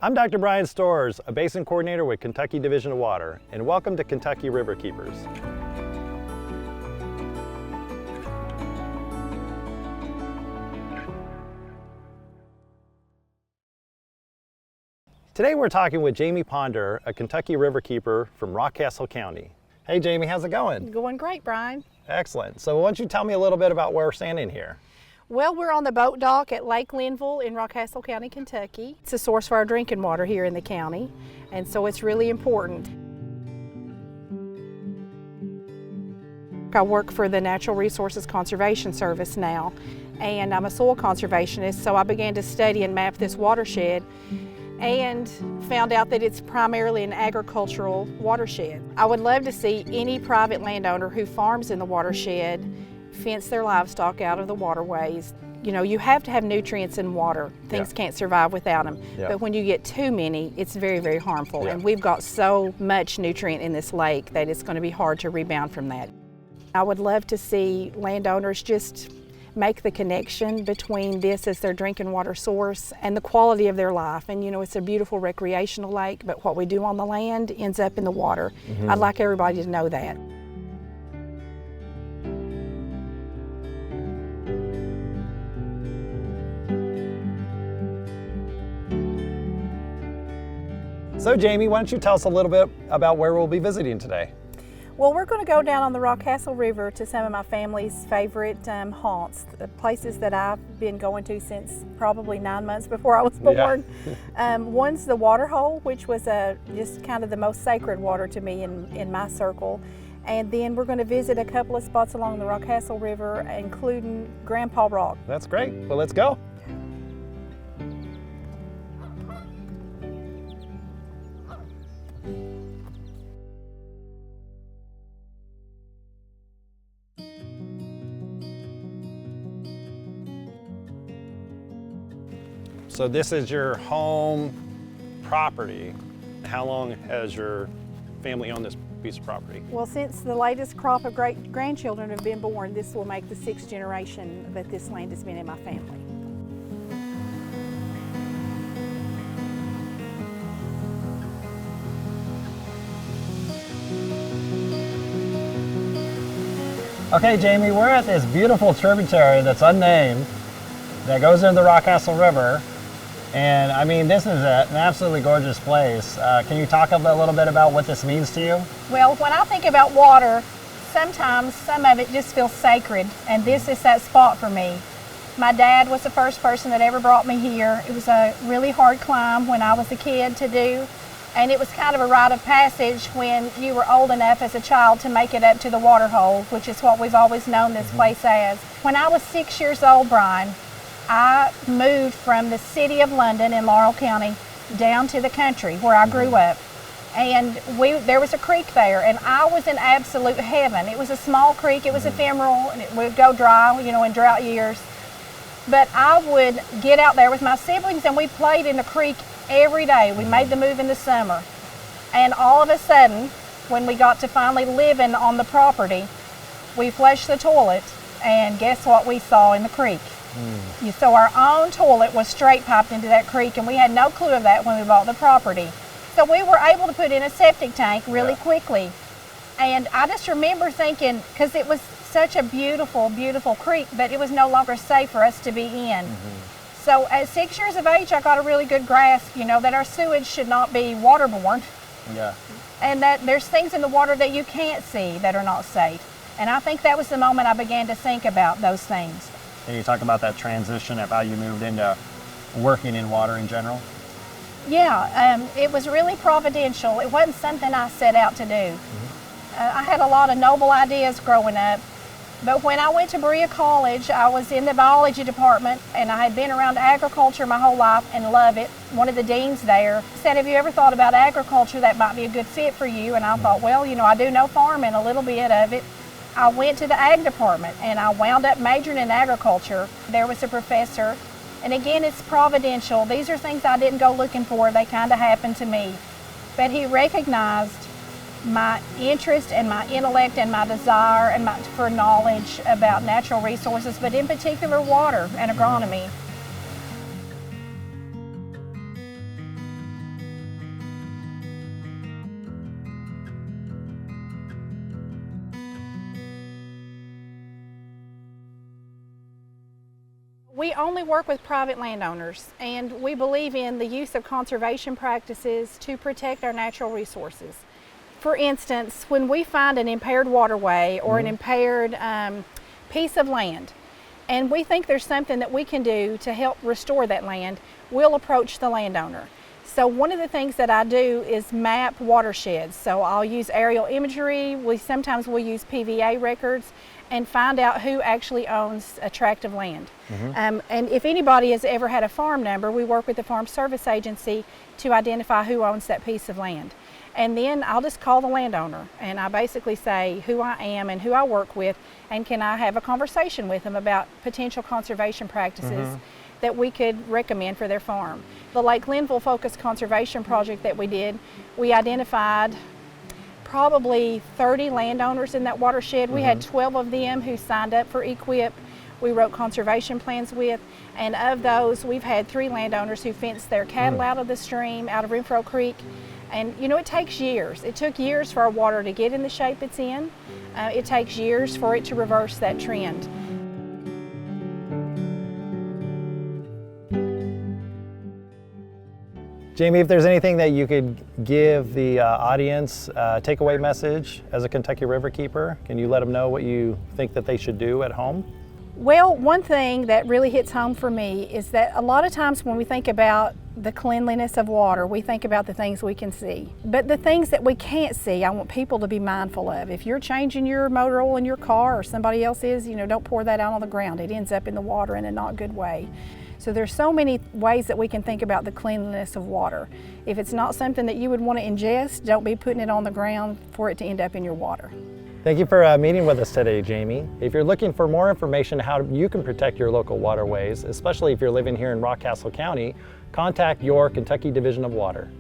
I'm Dr. Brian Storrs, a basin coordinator with Kentucky Division of Water, and welcome to Kentucky River Keepers. Today we're talking with Jamie Ponder, a Kentucky River Keeper from Rockcastle County. Hey Jamie, how's it going? Going great, Brian. Excellent. So why don't you tell me a little bit about where we're standing here? Well, we're on the boat dock at Lake Linville in Rockcastle County, Kentucky. It's a source for our drinking water here in the county, and so it's really important. I work for the Natural Resources Conservation Service now, and I'm a soil conservationist, so I began to study and map this watershed and found out that it's primarily an agricultural watershed. I would love to see any private landowner who farms in the watershed fence their livestock out of the waterways. You know, you have to have nutrients in water. Things can't survive without them. But when you get too many, it's very, very harmful. And we've got so much nutrient in this lake that it's going to be hard to rebound from that. I would love to see landowners just make the connection between this as their drinking water source and the quality of their life. And you know, it's a beautiful recreational lake, but what we do on the land ends up in the water. I'd like everybody to know that. So Jamie, why don't you tell us a little bit about where we'll be visiting today? Well, we're going to go down on the Rockcastle River to some of my family's favorite haunts, the places that I've been going to since probably 9 months before I was born. One's the water hole, which was just kind of the most sacred water to me in my circle. And then we're going to visit a couple of spots along the Rockcastle River, including Grandpa Rock. That's great. Well, let's go. So this is your home property. How long has your family owned this piece of property? Well, since the latest crop of great-grandchildren have been born, this will make the 6th generation that this land has been in my family. Okay, Jamie, we're at this beautiful tributary that's unnamed that goes into the Rockcastle River. And I mean, this is an absolutely gorgeous place. Can you talk a little bit about what this means to you? Well, when I think about water, sometimes some of it just feels sacred, and this is that spot for me. My dad was the first person that ever brought me here. It was a really hard climb when I was a kid to do, and it was kind of a rite of passage when you were old enough as a child to make it up to the water hole, which is what we've always known this place as. When I was 6 years old, Brian, I moved from the city of London in Laurel County down to the country where I grew up. And there was a creek there, and I was in absolute heaven. It was a small creek, it was ephemeral, and it would go dry, you know, in drought years. But I would get out there with my siblings, and we played in the creek every day. We made the move in the summer. And all of a sudden, when we got to finally living on the property, we flushed the toilet, and guess what we saw in the creek? So our own toilet was straight piped into that creek, and we had no clue of that when we bought the property. So we were able to put in a septic tank really quickly. And I just remember thinking, because it was such a beautiful, beautiful creek, but it was no longer safe for us to be in. So at 6 years of age, I got a really good grasp, you know, that our sewage should not be waterborne. And that there's things in the water that you can't see that are not safe. And I think that was the moment I began to think about those things. Can you talk about that transition of how you moved into working in water in general? Yeah, it was really providential. It wasn't something I set out to do. I had a lot of noble ideas growing up, but when I went to Berea College, I was in the biology department, and I had been around agriculture my whole life and love it. One of the deans there said, "Have you ever thought about agriculture? That might be a good fit for you." And I thought, well, you know, I do know farming, a little bit of it. I went to the ag department, and I wound up majoring in agriculture. There was a professor, and again, it's providential. These are things I didn't go looking for. They kind of happened to me. But he recognized my interest and my intellect and my desire and for knowledge about natural resources, but in particular water and agronomy. We only work with private landowners, and we believe in the use of conservation practices to protect our natural resources. For instance, when we find an impaired waterway or an impaired piece of land, and we think there's something that we can do to help restore that land, we'll approach the landowner. So one of the things that I do is map watersheds. So I'll use aerial imagery, sometimes we'll use PVA records, and find out who actually owns a tract of land. And if anybody has ever had a farm number, we work with the Farm Service Agency to identify who owns that piece of land. And then I'll just call the landowner, and I basically say who I am and who I work with, and can I have a conversation with them about potential conservation practices that we could recommend for their farm. The Lake Linville Focused Conservation Project that we did, we identified probably 30 landowners in that watershed. We had 12 of them who signed up for EQIP. We wrote conservation plans with, and of those, we've had 3 landowners who fenced their cattle out of the stream, out of Renfro Creek. And you know, it takes years. It took years for our water to get in the shape it's in. It takes years for it to reverse that trend. Jamie, if there's anything that you could give the audience takeaway message as a Kentucky River keeper, can you let them know what you think that they should do at home? Well, one thing that really hits home for me is that a lot of times when we think about the cleanliness of water, we think about the things we can see. But the things that we can't see, I want people to be mindful of. If you're changing your motor oil in your car or somebody else is, you know, don't pour that out on the ground. It ends up in the water in a not good way. So there's so many ways that we can think about the cleanliness of water. If it's not something that you would want to ingest, don't be putting it on the ground for it to end up in your water. Thank you for meeting with us today, Jamie. If you're looking for more information on how you can protect your local waterways, especially if you're living here in Rockcastle County, contact your Kentucky Division of Water.